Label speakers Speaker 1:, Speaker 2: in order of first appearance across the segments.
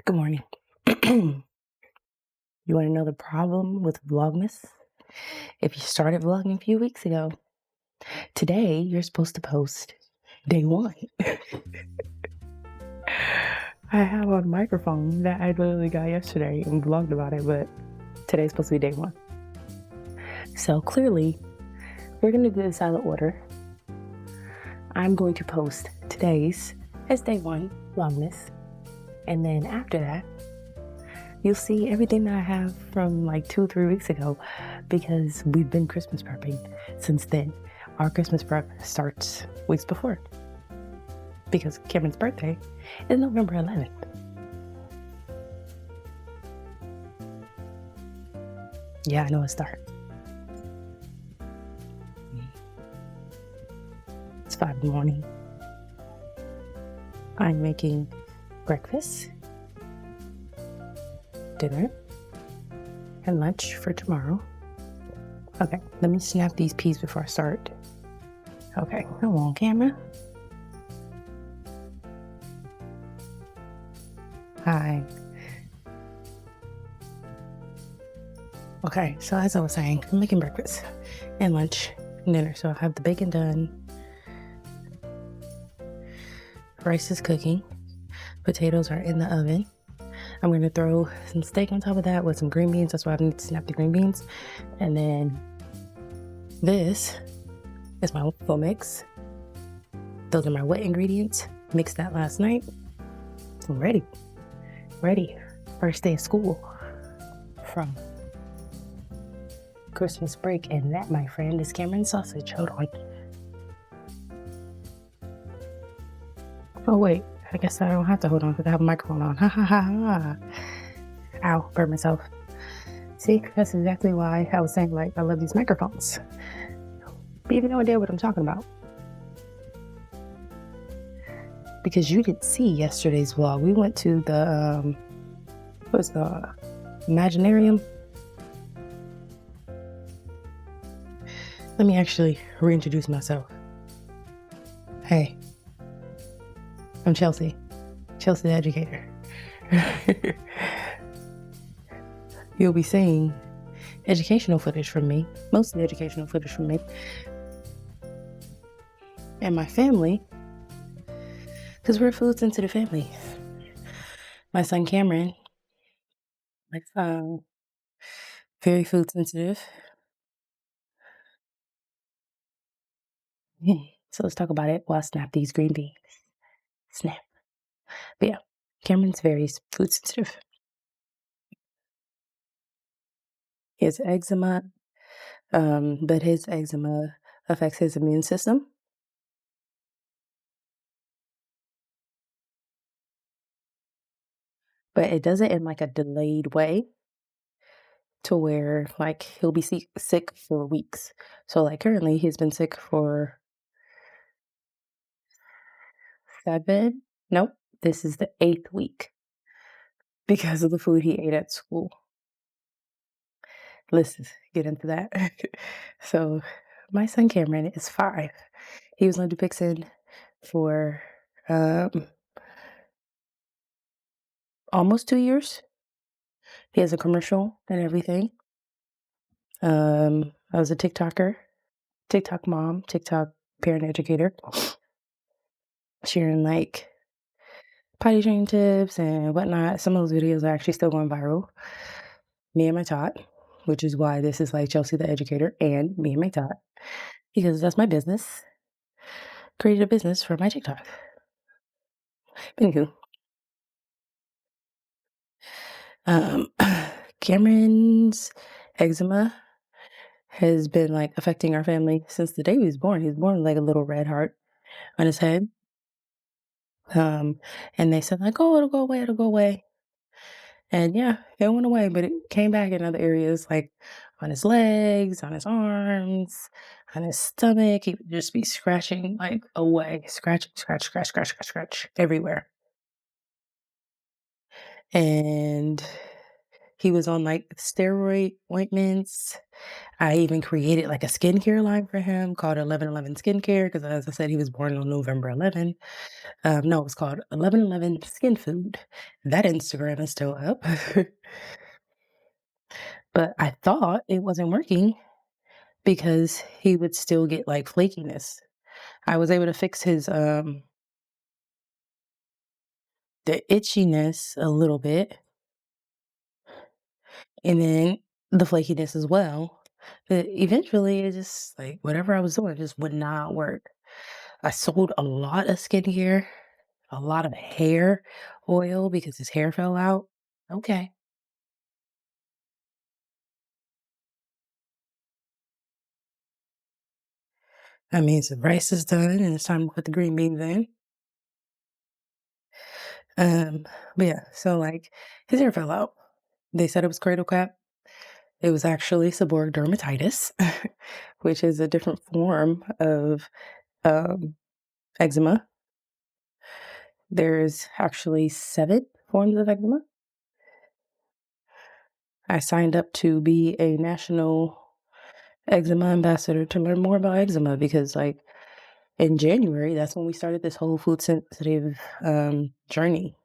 Speaker 1: Good morning. You want to know the problem with Vlogmas? If you started vlogging a few weeks ago, today you're supposed to post day one. I have a microphone that I literally got yesterday and vlogged about it, but today's supposed to be day one. So clearly, we're going to do this out of order. I'm going to post today's as day one Vlogmas, and then after that, you'll see everything that I have from like 2 or 3 weeks ago, because we've been Christmas prepping since then. Our Christmas prep starts weeks before, because Cameron's birthday is November 11th. Yeah, I know it's dark. It's 5 in the morning. I'm making breakfast, dinner, and lunch for tomorrow. Okay, let me snap these peas before I start. Okay, come on, camera. Hi. Okay, so as I was saying, I'm making breakfast and lunch and dinner. So I have the bacon done. Rice is cooking. Potatoes are in the oven. I'm going to throw some steak on top of that with some green beans. That's why I need to snap the green beans. And then this is my full mix. Those are my wet ingredients. Mixed that last night. I'm ready. First day of school from Christmas break. And that, my friend, is Cameron's sausage. Hold on. Oh, wait. I guess I don't have to hold on because I have a microphone on. Ha ha ha ha. Ow, burned myself. See, that's exactly why I was saying, like, I love these microphones. But you have no idea what I'm talking about. Because you didn't see yesterday's vlog. We went to the, what was the Imaginarium? Let me actually reintroduce myself. Hey, I'm Chelsea the Educator. You'll be seeing educational footage from me, mostly educational footage from me and my family, because we're a food sensitive family. My son Cameron, very food sensitive. So let's talk about it while I snap these green beans. Snap. But yeah, Cameron's very food sensitive. He has eczema, but his eczema affects his immune system. But it does it in like a delayed way, to where like he'll be sick for weeks. So like currently he's been sick for 7. Nope, this is the 8th week because of the food he ate at school. Let's get into that. So my son Cameron is 5. He was on Dupixent for almost 2 years. He has a commercial and everything. I was a TikToker, TikTok mom, TikTok parent educator, sharing like potty training tips and whatnot. Some of those videos are actually still going viral. Me and my tot, which is why this is like Chelsea the Educator and me and my tot, because that's my business. Created a business for my TikTok. Anywho, Cameron's eczema has been like affecting our family since the day he was born. He was born with like a little red heart on his head. And they said like, oh, it'll go away. And yeah, it went away, but it came back in other areas, like on his legs, on his arms, on his stomach. He would just be scratching like away, scratch everywhere. And He was on like steroid ointments. I even created like a skincare line for him called 1111 Skincare because, as I said, he was born on November 11. No, it was called 1111 Skin Food. That Instagram is still up. But I thought it wasn't working because he would still get like flakiness. I was able to fix his the itchiness a little bit, and then the flakiness as well. But eventually it just like whatever I was doing just would not work. I sold a lot of skincare, a lot of hair oil because his hair fell out. Okay. That means the rice is done and it's time to put the green beans in. Um, but yeah, so like his hair fell out. They said it was cradle cap. It was actually seborrheic dermatitis, which is a different form of um, eczema. There's actually 7 forms of eczema. I signed up to be a national eczema ambassador to learn more about eczema because, like, in January, that's when we started this whole food sensitive journey.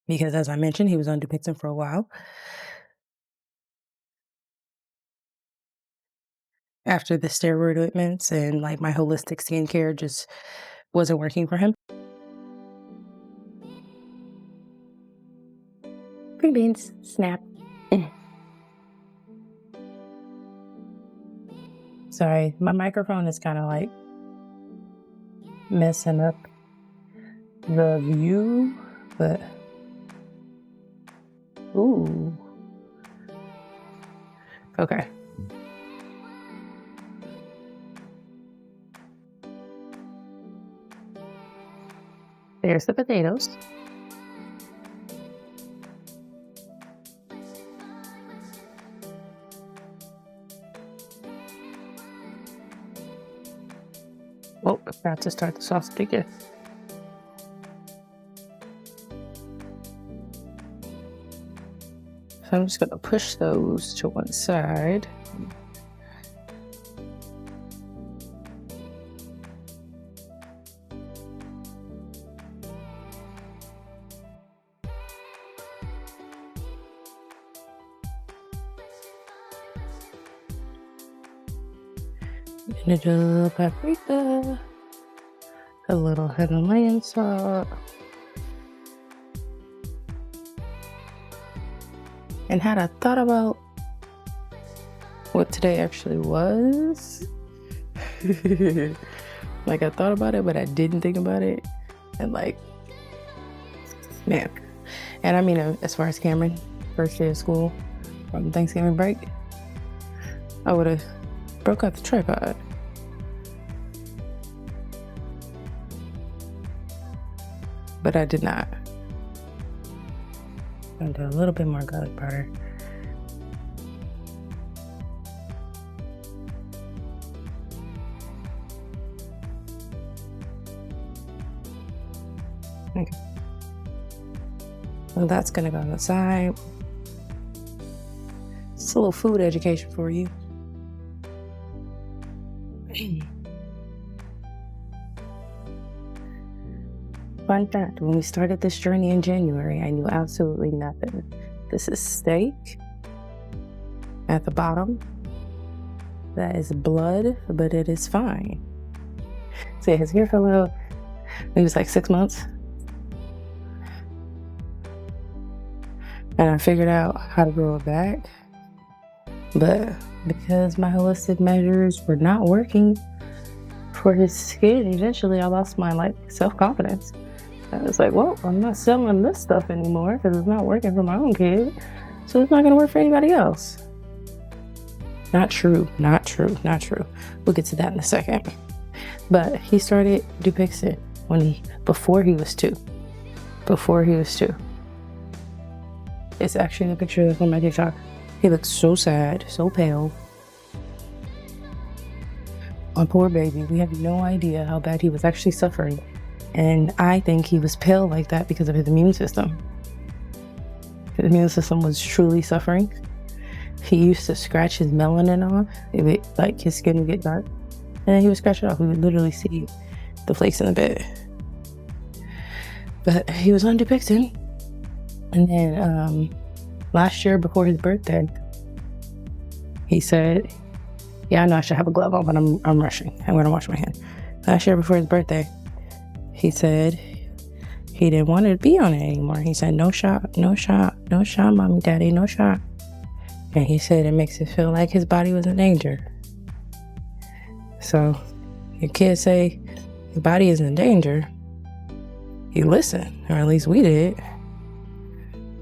Speaker 1: Because, as I mentioned, he was on Dupixent for a while. After the steroid ointments and like my holistic skincare just wasn't working for him. Green beans, snap. Sorry, my microphone is kind of like messing up the view, but ooh, okay. There's the potatoes. Oh, I forgot to start the sausage again. So I'm just gonna push those to one side. Little paprika, a little Himalayan salt, and had I thought about what today actually was, like I thought about it, but I didn't think about it, and like, man, and I mean, as far as Cameron, first day of school from Thanksgiving break, I would have broke out the tripod. But I did not. I'm gonna do a little bit more garlic powder. Okay. Well, that's gonna go on the side. It's a little food education for you. Fun fact, when we started this journey in January, I knew absolutely nothing. This is steak at the bottom. That is blood, but it is fine. See, his hair fell out when he was like 6 months. And I figured out how to grow it back. But because my holistic measures were not working for his skin, eventually I lost my like self-confidence. I was like, well, I'm not selling this stuff anymore because it's not working for my own kid. So it's not going to work for anybody else. Not true, not true, not true. We'll get to that in a second. But he started Dupixent before he was 2. Before he was 2. It's actually the picture that's on my TikTok. He looks so sad, so pale. Our poor baby, we have no idea how bad he was actually suffering. And I think he was pale like that because of his immune system. his immune system was truly suffering. He used to scratch his melanin off if it, like, his skin would get dark, and then he would scratch it off. We would literally see the flakes in the bed. But he was on Dupixent, and then last year before his birthday, he said, "Yeah, I know I should have a glove on, but I'm rushing. I'm gonna wash my hand." Last year before his birthday, he said he didn't want to be on it anymore. He said, "No shot, no shot, no shot, mommy, daddy, no shot." And he said it makes it feel like his body was in danger. So your kids say your body is in danger, you listen, or at least we did.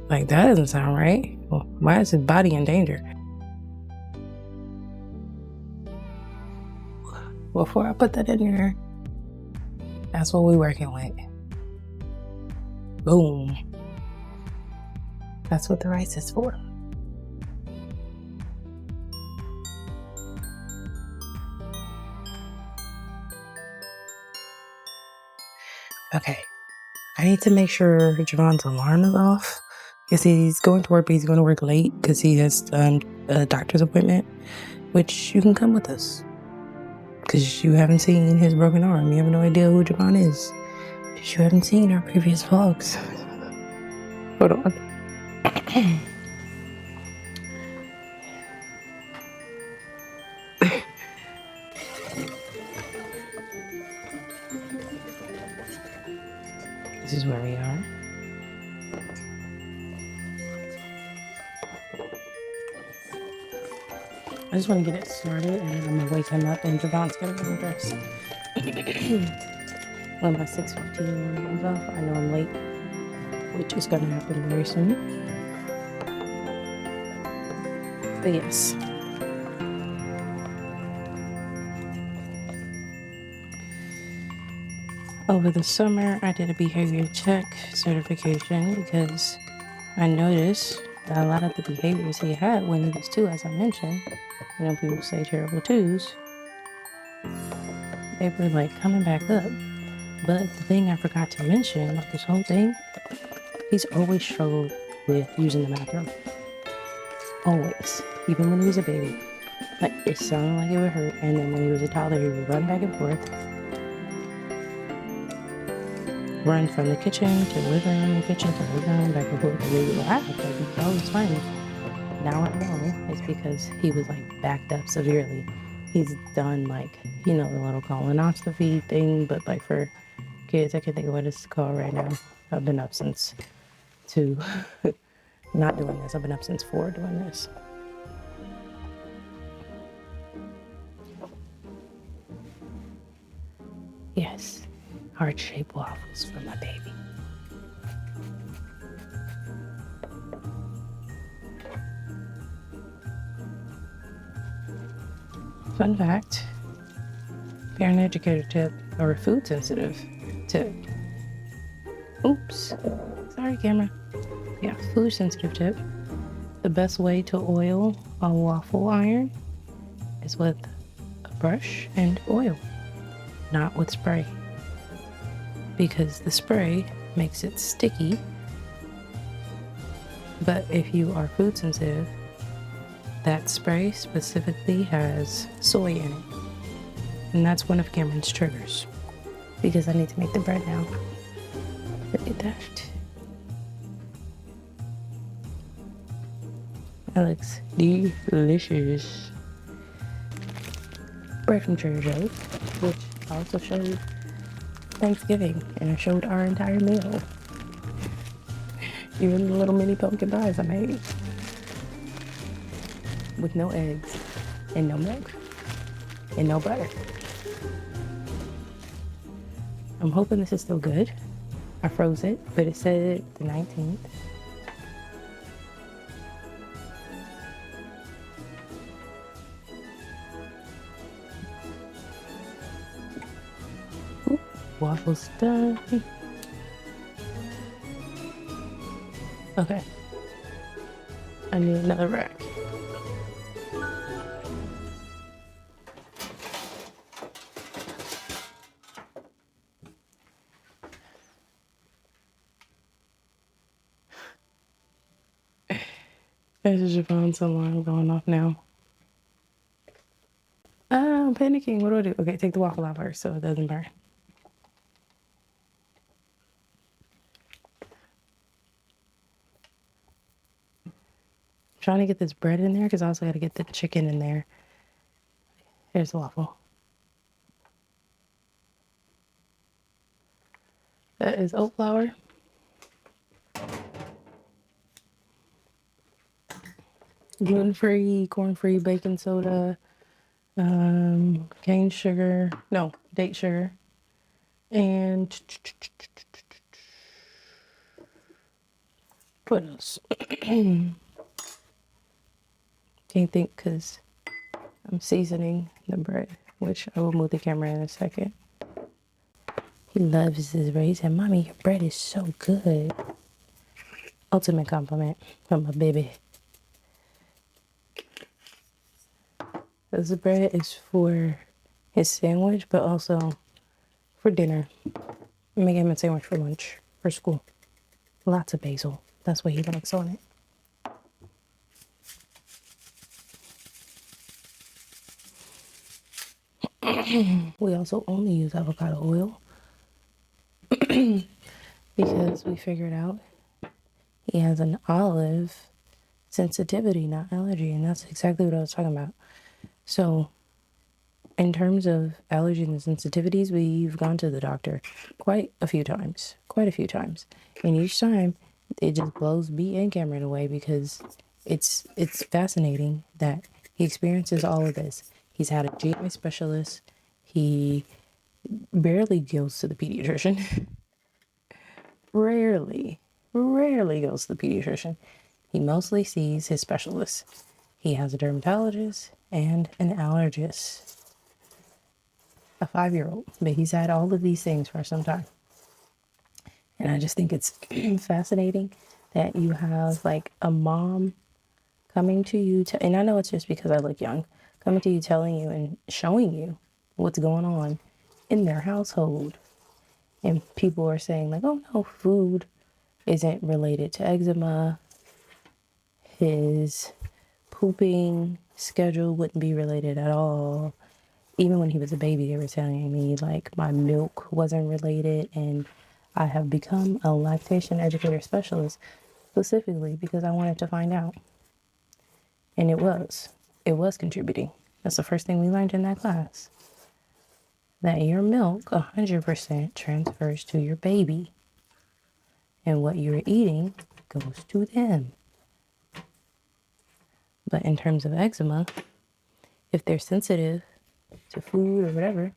Speaker 1: Like, that doesn't sound right. Well, why is his body in danger? Before I put that in here, that's what we're working with. Boom. That's what the rice is for. Okay, I need to make sure Jevon's alarm is off because he's going to work, but he's going to work late because he has a doctor's appointment, which you can come with us because you haven't seen his broken arm. You have no idea who Jevon is because you haven't seen our previous vlogs. Hold on. This is where we are. I just want to get it started, and then I'm gonna wake him up, and Jevon's gonna get him dressed. When my 6:15 comes off, I know I'm late, which is gonna happen very soon. But yes. Over the summer, I did a behavior check certification because I noticed that a lot of the behaviors he had when he was 2, as I mentioned, people say terrible 2s, they were like coming back up. But the thing I forgot to mention, this whole thing, he's always struggled with using the bathroom. Always. Even when he was a baby. Like, it sounded like it would hurt, and then when he was a toddler, he would run back and forth. Run from the kitchen to the living room, kitchen to the living room, back and forth, and we would laugh. Like, it's always fine. Now I know it's because he was, like, backed up severely. He's done, like, the little colonoscopy thing, but, like, for kids, I can't think of what it's called right now. I've been up since 2, not doing this. I've been up since 4 doing this. Yes, heart-shaped waffles for my baby. Fun fact, parent educator tip, or food sensitive tip. Oops, sorry camera. Yeah, food sensitive tip. The best way to oil a waffle iron is with a brush and oil, not with spray. Because the spray makes it sticky. But if you are food sensitive, that spray specifically has soy in it. And that's one of Cameron's triggers. Because I need to make the bread now. Look at that. That looks delicious. Bread from Trader Joe's, which I also showed Thanksgiving, and I showed our entire meal. Even the little mini pumpkin pies I made. With no eggs, and no milk, and no butter. I'm hoping this is still good. I froze it, but it said the 19th. Ooh, waffles done. Okay. I need another rack. There's a Jevon's alarm going off now. I'm panicking. What do I do? Okay, take the waffle out first so it doesn't burn. Trying to get this bread in there because I also got to get the chicken in there. Here's the waffle. That is oat flour. Gluten-free, corn-free, baking soda, cane sugar, no, date sugar, and what else? Can't think because I'm seasoning the bread, which I will move the camera in a second. He loves his bread. He said, "Mommy, your bread is so good." Ultimate compliment from my baby. This bread is for his sandwich, but also for dinner. I'm making him a sandwich for lunch, for school. Lots of basil. That's what he likes on it. We also only use avocado oil because we figured out he has an olive sensitivity, not allergy, and that's exactly what I was talking about. So in terms of allergies and sensitivities, we've gone to the doctor quite a few times. And each time it just blows me and Cameron away because it's fascinating that he experiences all of this. He's had a GI specialist. He barely goes to the pediatrician. rarely goes to the pediatrician. He mostly sees his specialist. He has a dermatologist and an allergist. A 5-year-old, but he's had all of these things for some time. And I just think it's fascinating that you have like a mom coming to you, and I know it's just because I look young, coming to you, telling you and showing you what's going on in their household. And people are saying like, oh no, food isn't related to eczema. His pooping schedule wouldn't be related at all. Even when he was a baby, they were telling me like my milk wasn't related, and I have become a lactation educator specialist specifically because I wanted to find out. And it was contributing. That's the first thing we learned in that class. That your milk 100% transfers to your baby. And what you're eating goes to them. But in terms of eczema, if they're sensitive to food or whatever,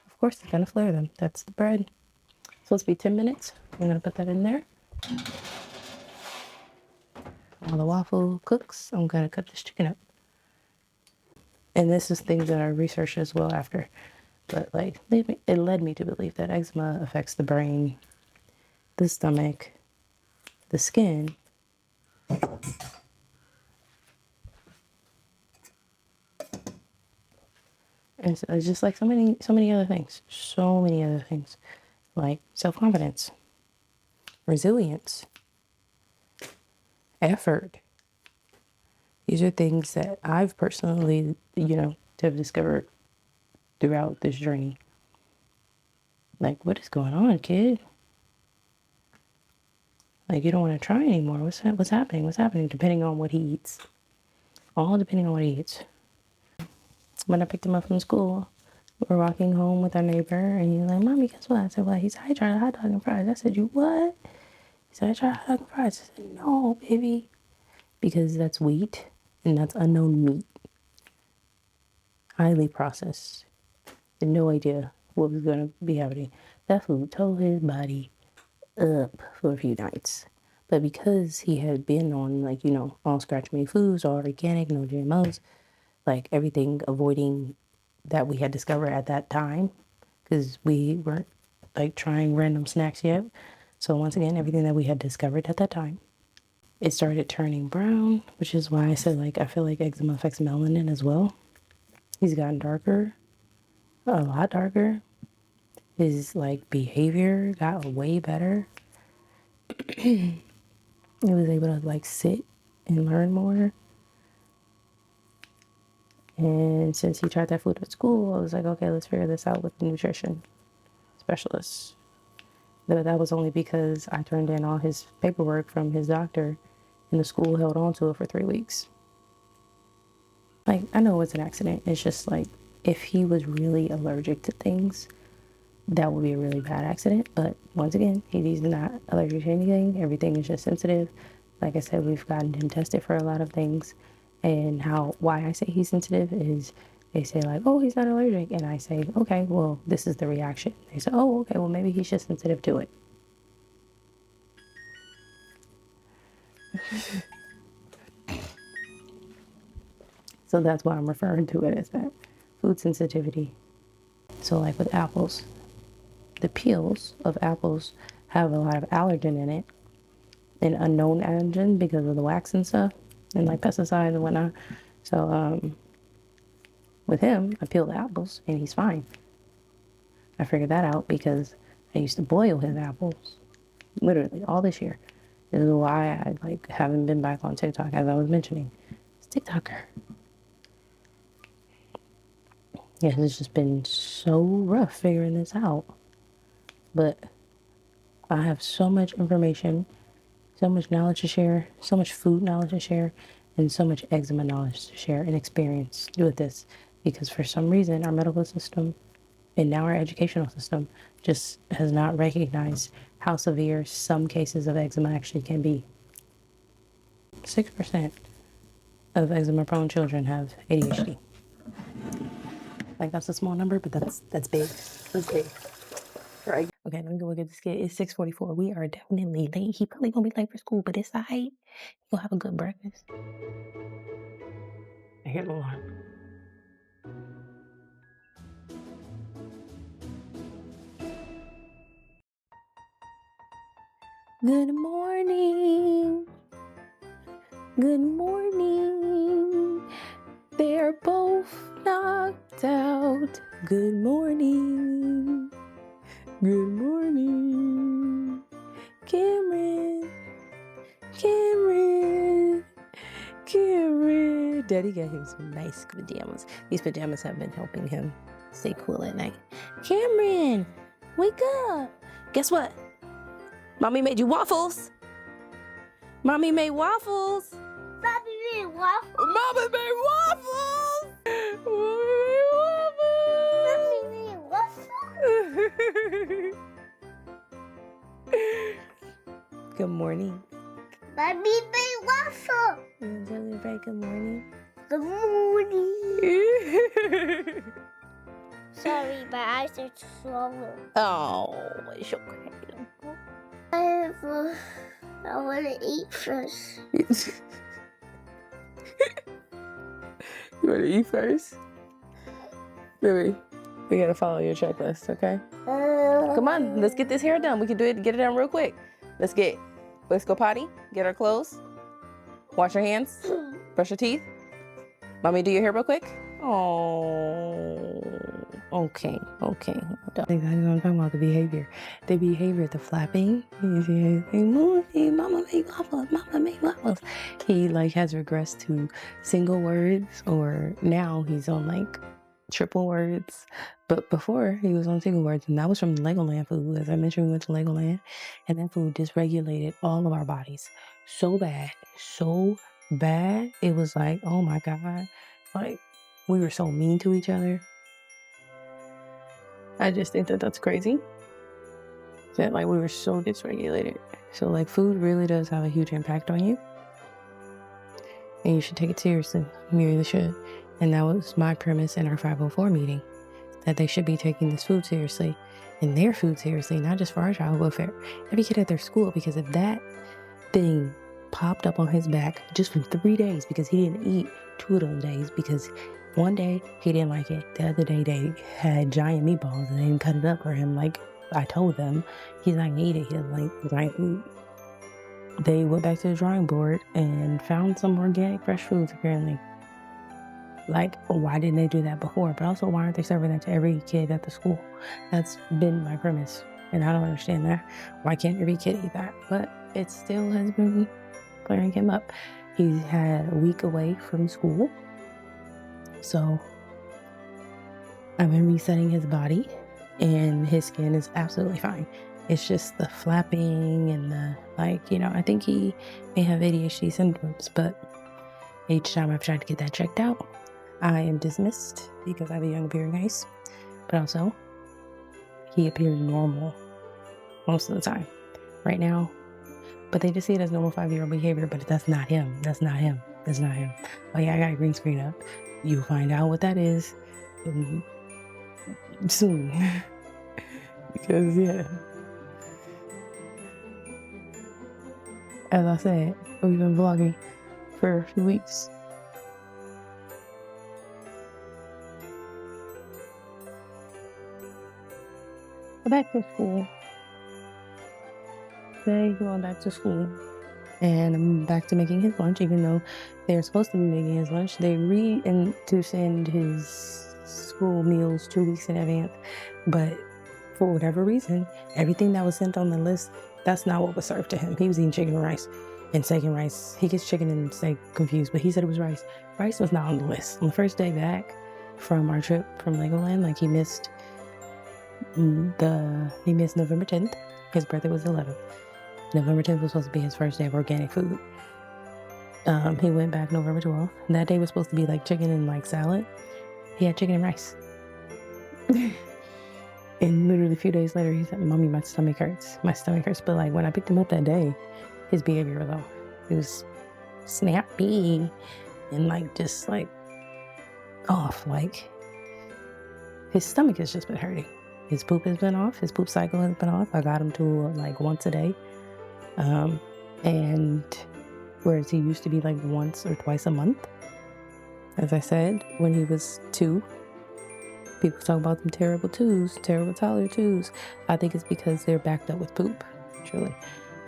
Speaker 1: of course it's gonna flare them. That's the bread. It's supposed to be 10 minutes. I'm gonna put that in there. While the waffle cooks, I'm gonna cut this chicken up. And this is things that I researched as well after. But like, it led me to believe that eczema affects the brain, the stomach, the skin. And it's just like so many other things. So many other things. Like self-confidence, resilience, effort. These are things that I've personally, have discovered throughout this journey. Like, what is going on, kid? Like, you don't want to try anymore. What's happening? What's happening? Depending on what he eats. All depending on what he eats. When I picked him up from school, we're walking home with our neighbor, and he's like, "Mommy, guess what?" I said, "What?" He said, "I tried a hot dog and fries." I said, "You what?" He said, "I tried a hot dog and fries." I said, "No, baby." Because that's wheat, and that's unknown meat. Highly processed. Had no idea what was going to be happening. That food tore his body up for a few nights. But because he had been on, like, all scratch-made foods, all organic, no GMOs, like everything avoiding that we had discovered at that time, because we weren't like trying random snacks yet. So once again, everything that we had discovered at that time, it started turning brown, which is why I said, like, I feel like eczema affects melanin as well. He's gotten darker, a lot darker. His like behavior got way better. He was able to like sit and learn more. And since he tried that food at school, I was like, okay, let's figure this out with the nutrition specialist. But that was only because I turned in all his paperwork from his doctor and the school held on to it for 3 weeks. Like, I know it's an accident. It's just like, if he was really allergic to things, that would be a really bad accident. But once again, he's not allergic to anything. Everything is just sensitive. Like I said, we've gotten him tested for a lot of things. And why I say he's sensitive is they say like, oh, he's not allergic. And I say, okay, well, this is the reaction. They say, oh, okay, well, maybe he's just sensitive to it. So that's why I'm referring to it as that, food sensitivity. So like with apples, the peels of apples have a lot of allergen in it, an unknown allergen because of the wax and stuff, and like pesticides and whatnot. So with him, I peel the apples and he's fine. I figured that out because I used to boil his apples literally all this year. This is why I like haven't been back on TikTok, as I was mentioning. It's TikToker. Yeah, it's just been so rough figuring this out. But I have so much information, so much knowledge to share, so much food knowledge to share, and so much eczema knowledge to share and experience with this. Because for some reason, our medical system and now our educational system just has not recognized how severe some cases of eczema actually can be. 6% of eczema-prone children have ADHD. Like, that's a small number, but that's big. That's big. Right. Okay, let me go look at this kid. It's 6:44. We are definitely late. He probably gonna be late for school, but it's all right. He'll have a good breakfast. I hear the alarm. Good morning. Good morning. They're both knocked out. Good morning. Good morning. Cameron. Daddy got him some nice pajamas. These pajamas have been helping him stay cool at night. Cameron, wake up. Guess what? Mommy made you waffles. Mommy made waffles.
Speaker 2: Mommy made waffles.
Speaker 1: Mommy made waffles.
Speaker 2: Mommy made waffles.
Speaker 1: Good morning.
Speaker 2: Mommy made waffles.
Speaker 1: You want to tell everybody good morning?
Speaker 2: Good morning. Sorry, my eyes are swollen.
Speaker 1: Oh, it's okay.
Speaker 2: I want to eat first.
Speaker 1: You want to eat first? Baby, we got to follow your checklist, okay? Come on, let's get this hair done. We can get it done real quick. Let's go potty, get our clothes, wash your hands, brush your teeth. Mommy, do your hair real quick. Oh, okay. I think that's what I'm talking about, the behavior, the flapping. Mama made waffles. He like has regressed to single words, or now he's on like triple words. But before he was on single words, and that was from Legoland food. As I mentioned, we went to Legoland, and that food dysregulated all of our bodies so bad. It was like, oh my God, like we were so mean to each other. I just think that that's crazy. That like we were so dysregulated. So like food really does have a huge impact on you, and you should take it seriously. You really should. And that was my premise in our 504 meeting, that they should be taking this food seriously and their food seriously, not just for our child welfare, every kid at their school. Because if that thing popped up on his back just for 3 days because he didn't eat 2 of those days, because one day he didn't like it, the other day they had giant meatballs and they didn't cut it up for him like I told them, he's not gonna eat it. He doesn't like giant food. They went back to the drawing board and found some organic fresh foods apparently. Like, why didn't they do that before? But also, why aren't they serving that to every kid at the school? That's been my premise, and I don't understand that. Why can't every kid eat that? But it still has been clearing him up. He had a week away from school. So I've been resetting his body and his skin is absolutely fine. It's just the flapping and the, like, you know, I think he may have ADHD symptoms, but each time I've tried to get that checked out, I am dismissed because I have a young appearing ice, but also he appears normal most of the time right now. But they just see it as normal 5-year-old behavior, but that's not him. That's not him. That's not him. Oh yeah, I got a green screen up. You'll find out what that is soon. Because yeah, as I said, we've been vlogging for a few weeks. Back to school. Today, going back to school. And I'm back to making his lunch, even though they're supposed to be making his lunch. They to send his school meals 2 weeks in advance. But for whatever reason, everything that was sent on the list, that's not what was served to him. He was eating chicken and rice and steak and rice. He gets chicken and steak confused, but he said it was rice. Rice was not on the list. On the first day back from our trip from Legoland, like he missed November 10th. His birthday was the 11th. November 10th was supposed to be his first day of organic food. He went back November 12th. That day was supposed to be like chicken and like salad. He had chicken and rice. And literally a few days later, he said, "Mommy, my stomach hurts. My stomach hurts." But like when I picked him up that day, his behavior was off. He was snappy and like just like off. Like his stomach has just been hurting. His poop has been off. His poop cycle has been off. I got him to like once a day. And whereas he used to be like once or twice a month, as I said, when he was 2, people talk about them terrible toddler twos. I think it's because they're backed up with poop, truly.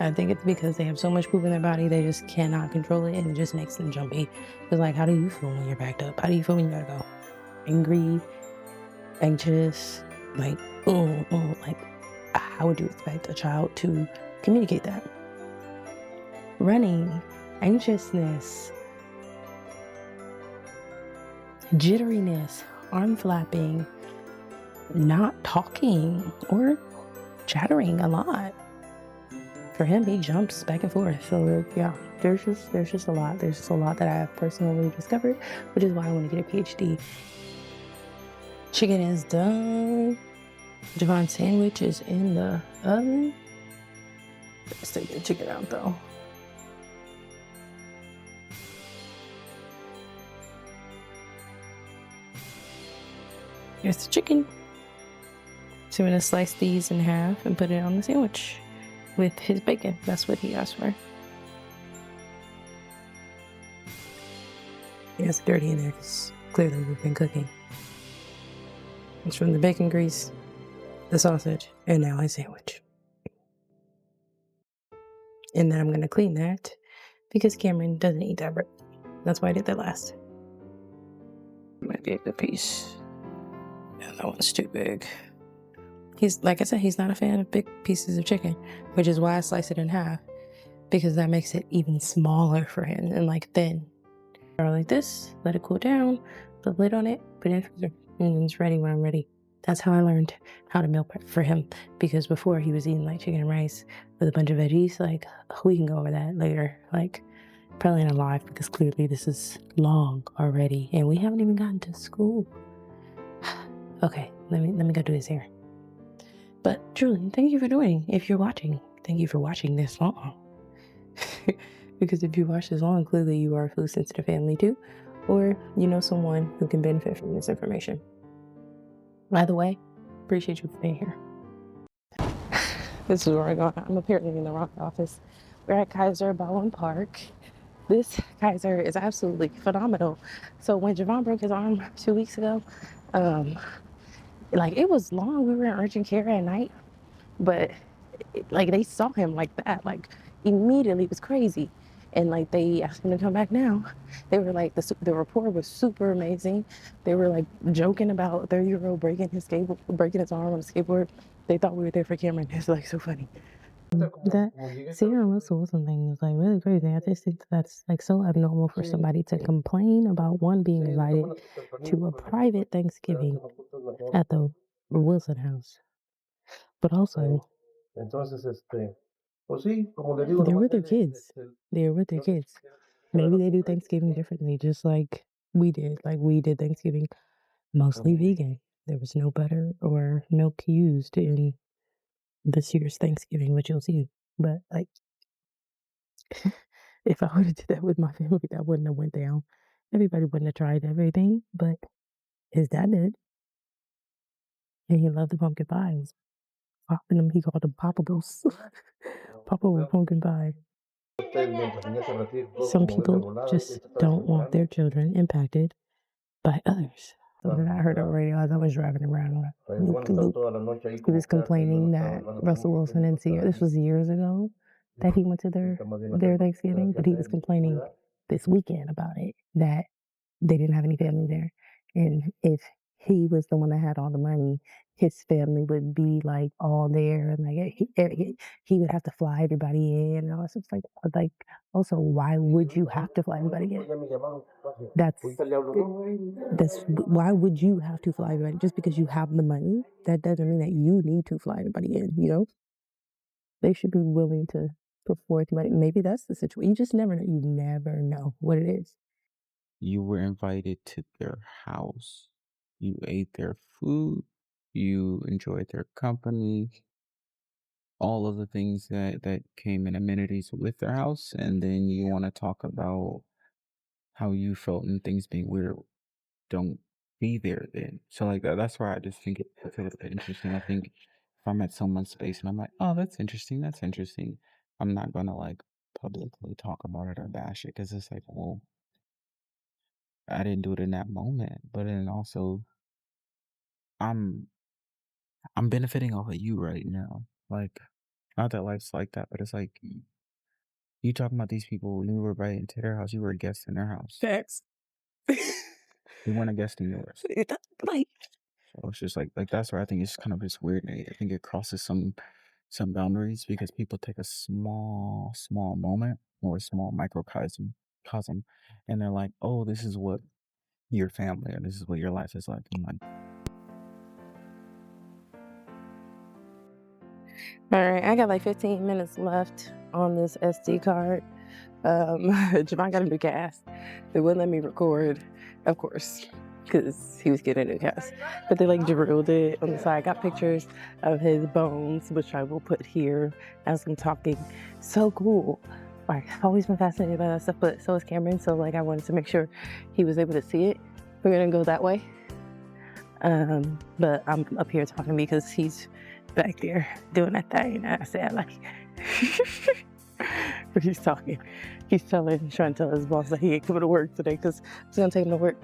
Speaker 1: I think it's because they have so much poop in their body, they just cannot control it, and it just makes them jumpy. It's like, how do you feel when you're backed up? How do you feel when you gotta go? Angry, anxious, like, like, how would you expect a child to communicate that? Running, anxiousness, jitteriness, arm flapping, not talking or chattering a lot. For him, he jumps back and forth. So yeah, there's just a lot. There's just a lot that I have personally discovered, which is why I want to get a PhD. Chicken is done. Jevon's sandwich is in the oven. Let's take the chicken out though. Here's the chicken. So I'm gonna slice these in half and put it on the sandwich with his bacon. That's what he asked for. It's dirty in there because clearly we've been cooking. It's from the bacon grease, the sausage, and now his sandwich. And then I'm gonna clean that because Cameron doesn't eat that bread. That's why I did that last. Might be a good piece. Yeah, that one's too big. He's, like I said, he's not a fan of big pieces of chicken, which is why I slice it in half, because that makes it even smaller for him and like thin. Or like this, let it cool down, put the lid on it, put it in the freezer, and it's ready when I'm ready. That's how I learned how to meal prep for him, because before he was eating like chicken and rice with a bunch of veggies. Like, we can go over that later, like probably not live, because clearly this is long already and we haven't even gotten to school. Okay, let me go do his hair. But truly, thank you for doing. If you're watching, thank you for watching this long. Because if you watch this long, clearly you are a food sensitive family too, or you know someone who can benefit from this information. By the way, appreciate you for being here. This is where we're going. I'm apparently in the wrong office. We're at Kaiser Bowen Park. This Kaiser is absolutely phenomenal. So when Jevon broke his arm 2 weeks ago, like it was long. We were in urgent care at night, but like they saw him like that, like immediately. It was crazy. And like they asked him to come back now. They were like, the report was super amazing. They were like joking about a 30-year-old breaking his arm on a skateboard. They thought we were there for Cameron. It's like so funny. That Sierra and Russell Wilson thing is like really crazy. I just think that's like so abnormal for somebody to complain about one being invited to a private Thanksgiving at the Wilson house, but also they're with their kids. They're with their kids. Maybe they do Thanksgiving differently, just like we did. Like we did Thanksgiving mostly vegan. There was no butter or milk used in this year's Thanksgiving, which you'll see. But like, if I would have did that with my family, that wouldn't have went down. Everybody wouldn't have tried everything, but his dad did, and he loved the pumpkin pie. He was popping them. He called them poppables. Poppable pumpkin pie. Some people just don't want their children impacted by others. Something I heard on the radio as I was driving around. He was complaining that Russell Wilson and Sierra, this was years ago, that he went to their Thanksgiving, but he was complaining this weekend about it, that they didn't have any family there. And if he was the one that had all the money, his family would be like all there, and like he would have to fly everybody in and all that stuff. Like also, why would you have to fly everybody in? That's why would you have to fly everybody? Just because you have the money, that doesn't mean that you need to fly everybody in. You know, they should be willing to put forth money. Maybe that's the situation. You just never know. You never know what it is.
Speaker 3: You were invited to their house. You ate their food. You enjoyed their company. All of the things that came in amenities with their house. And then you want to talk about how you felt and things being weird. Don't be there then. So like that's why I just think it's a little bit interesting. I think if I'm at someone's space and I'm like, oh, that's interesting, I'm not gonna like publicly talk about it or bash it, because it's like, well, I didn't do it in that moment. But then also I'm benefiting off of you right now. Like, not that life's like that, but it's like you talking about these people when you were right into their house, you were a guest in their house.
Speaker 1: Facts.
Speaker 3: You weren't a guest in yours.
Speaker 1: Like,
Speaker 3: so it's just like that's where I think it's kind of just weird. I think it crosses some boundaries, because people take a small moment or a small microcosm, and they're like, oh, this is what your family or this is what your life is like. I'm like,
Speaker 1: all right, I got like 15 minutes left on this SD card. Jevon got a new cast. They wouldn't let me record, of course, because he was getting a new cast. But they like drilled it on the side. I got pictures of his bones, which I will put here as I'm talking. So cool. Like, I've always been fascinated by that stuff, but so is Cameron. So like, I wanted to make sure he was able to see it. We're gonna go that way. But I'm up here talking because he's back there doing that thing. And I said, like, but he's talking. He's trying to tell his boss that he ain't coming to work today because he's gonna take him to work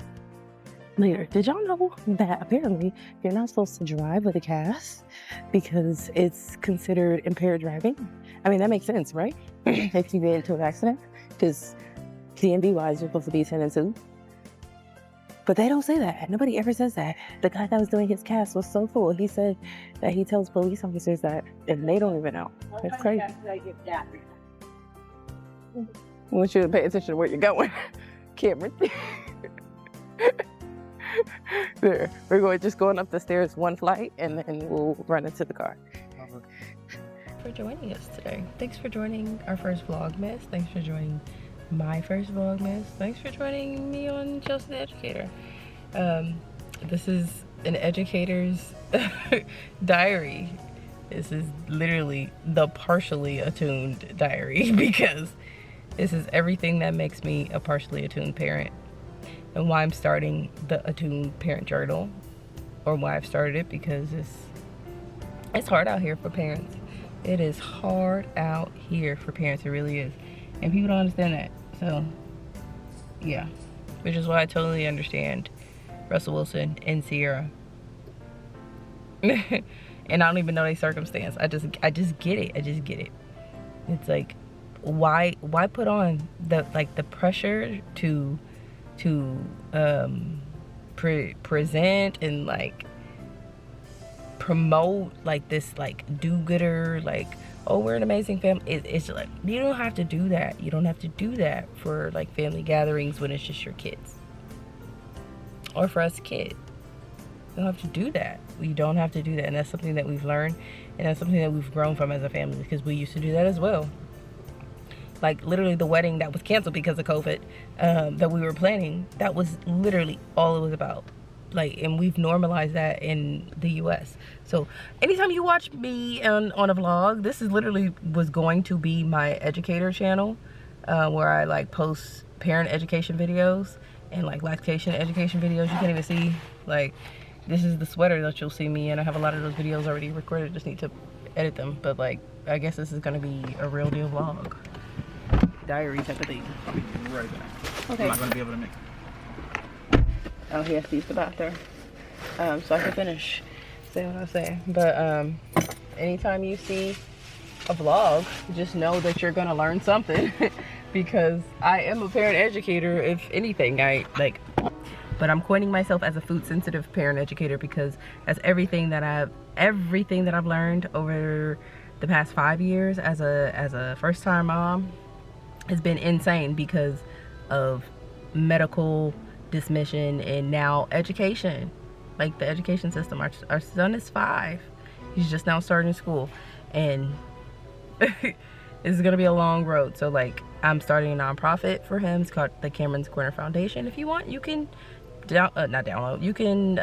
Speaker 1: later. Did y'all know that apparently you're not supposed to drive with a cast because it's considered impaired driving? I mean, that makes sense, right? If you get into an accident, because DMV-wise, you're supposed to be 10 and 2. But they don't say that. Nobody ever says that. The guy that was doing his cast was so cool. He said that he tells police officers that, and they don't even know. It's crazy. I want you to pay attention to where you're going, Cameron. There, we're going up the stairs one flight, and then we'll run into the car. For joining us today. Thanks for joining our first Vlogmas. Thanks for joining my first Vlogmas. Thanks for joining me on Chelsea the Educator. This is an educator's diary. This is literally the partially attuned diary because this is everything that makes me a partially attuned parent, and why I'm starting the attuned parent journal, or why I've started it, because it's hard out here for parents. It is hard out here for parents. It really is. And people don't understand that. So, yeah. Which is why I totally understand Russell Wilson and Sierra. And I don't even know their circumstance. I just get it. I just get it. It's like, why put on the pressure to present and like promote like this like do-gooder, like oh, we're an amazing family. It's like, you don't have to do that. You don't have to do that for like family gatherings when it's just your kids. Or for us kids. You don't have to do that. We don't have to do that. And that's something that we've learned. And that's something that we've grown from as a family, because we used to do that as well. Like literally the wedding that was canceled because of COVID that we were planning, that was literally all it was about. Like, and we've normalized that in the US. So anytime you watch me on a vlog, this is literally was going to be my Educator channel, where I like post parent education videos and like lactation education videos. You can't even see, like, this is the sweater that you'll see me in. I have a lot of those videos already recorded, just need to edit them. But like, I guess this is gonna be a real deal vlog. Diary type of thing.
Speaker 3: I'll be right back.
Speaker 1: Okay.
Speaker 3: I'm not gonna be able to make it.
Speaker 1: Oh, he has to use the bathroom. So I can finish saying what I say. But anytime you see a vlog, just know that you're gonna learn something because I am a parent educator, if anything. But I'm coining myself as a food sensitive parent educator because that's everything that I've learned over the past 5 years as a first time mom has been insane because of medical dismission and now education, like the education system. Our son is 5. He's just now starting school, and it's gonna be a long road. So like, I'm starting a nonprofit for him. It's called the Cameron's Corner Foundation. If you want, you can you can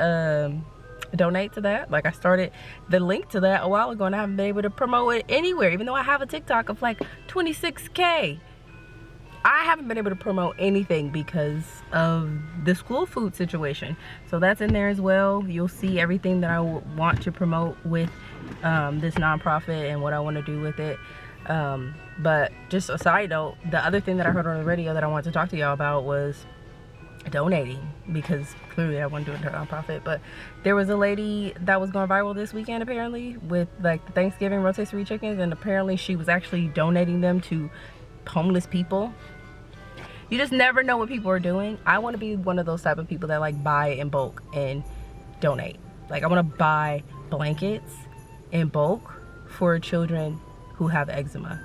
Speaker 1: donate to that. Like, I started the link to that a while ago and I haven't been able to promote it anywhere, even though I have a TikTok of like 26K. I haven't been able to promote anything because of the school food situation. So that's in there as well. You'll see everything that I want to promote with this nonprofit and what I want to do with it. But just a side note, the other thing that I heard on the radio that I wanted to talk to y'all about was donating, because clearly I want to do a nonprofit. But there was a lady that was going viral this weekend apparently with like the Thanksgiving rotisserie chickens, and apparently she was actually donating them to homeless people. You just never know what people are doing. I want to be one of those type of people that like buy in bulk and donate. Like, I want to buy blankets in bulk for children who have eczema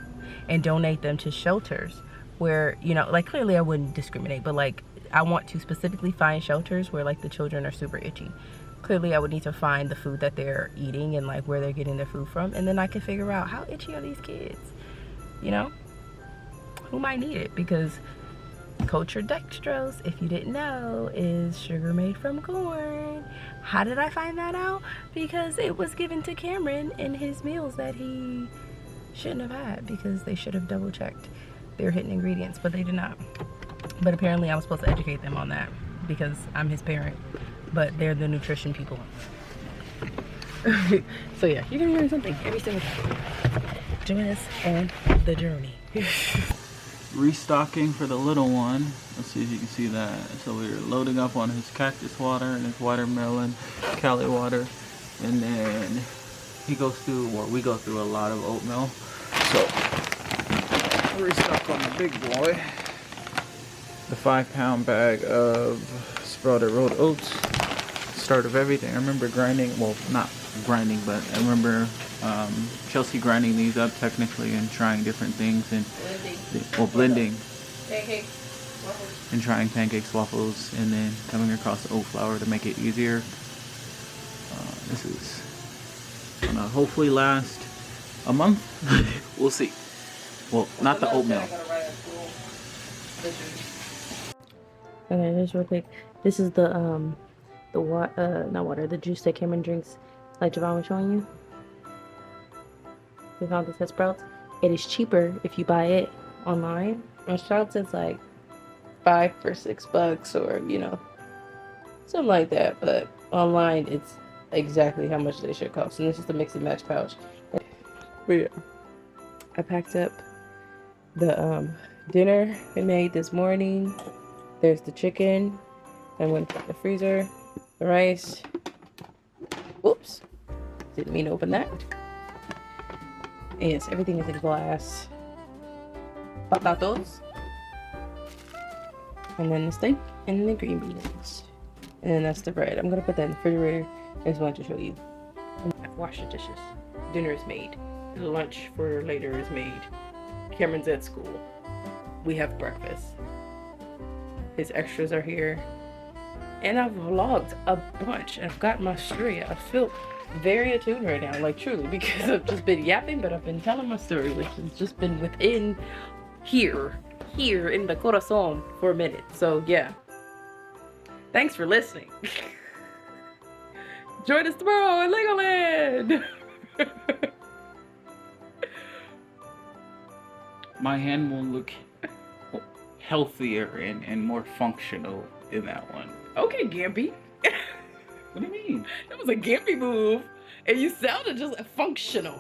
Speaker 1: and donate them to shelters where, you know, like, clearly I wouldn't discriminate, but like, I want to specifically find shelters where like the children are super itchy. Clearly I would need to find the food that they're eating and like where they're getting their food from, and then I can figure out how itchy are these kids, you know, who might need it. Because cultured dextrose, if you didn't know, is sugar made from corn. How did I find that out? Because it was given to Cameron in his meals that he shouldn't have had, because they should have double checked their hidden ingredients, but they did not. But apparently I was supposed to educate them on that because I'm his parent, but they're the nutrition people. So yeah, you're gonna learn something every single time. Join us on the journey.
Speaker 3: Restocking for the little one. Let's see if you can see that. So we're loading up on his cactus water and his watermelon, P.L.A.Y. water, and then he goes through, or we go through, a lot of oatmeal. So restock on the big boy. The 5-pound bag of sprouted rolled oats. Start of everything. I remember grinding, well, not grinding, but I remember Chelsea grinding these up technically and trying different things, and blending
Speaker 1: Pancakes, waffles.
Speaker 3: And trying pancakes, waffles, and then coming across oat flour to make it easier. This is gonna hopefully last a month. We'll see. Well, not the oatmeal.
Speaker 1: Okay, just real quick. This is the juice that Cameron drinks, like Jevon was showing you. We found this at Sprouts. It is cheaper if you buy it online. On Sprouts, it's like $5 for $6, or you know, something like that. But online, it's exactly how much they should cost. And this is the mix and match pouch. But yeah, I packed up the dinner we made this morning. There's the chicken. I'm going to put in the freezer. The rice. Whoops. Didn't mean to open that. And yes, everything is in glass. Patatos. And then the steak. And then the green beans. And then that's the bread. I'm going to put that in the refrigerator. I just wanted to show you. I've washed the dishes. Dinner is made. Lunch for later is made. Cameron's at school. We have breakfast. His extras are here. And I've vlogged a bunch. I've got my story. I feel very attuned right now, like truly, because I've just been yapping, but I've been telling my story, which has just been within here in the corazon for a minute. So yeah, thanks for listening. Join us tomorrow in Legoland.
Speaker 3: My hand will look healthier and more functional in that one.
Speaker 1: Okay, Gampy.
Speaker 3: What do you mean?
Speaker 1: That was a Gampy move, and you sounded just functional.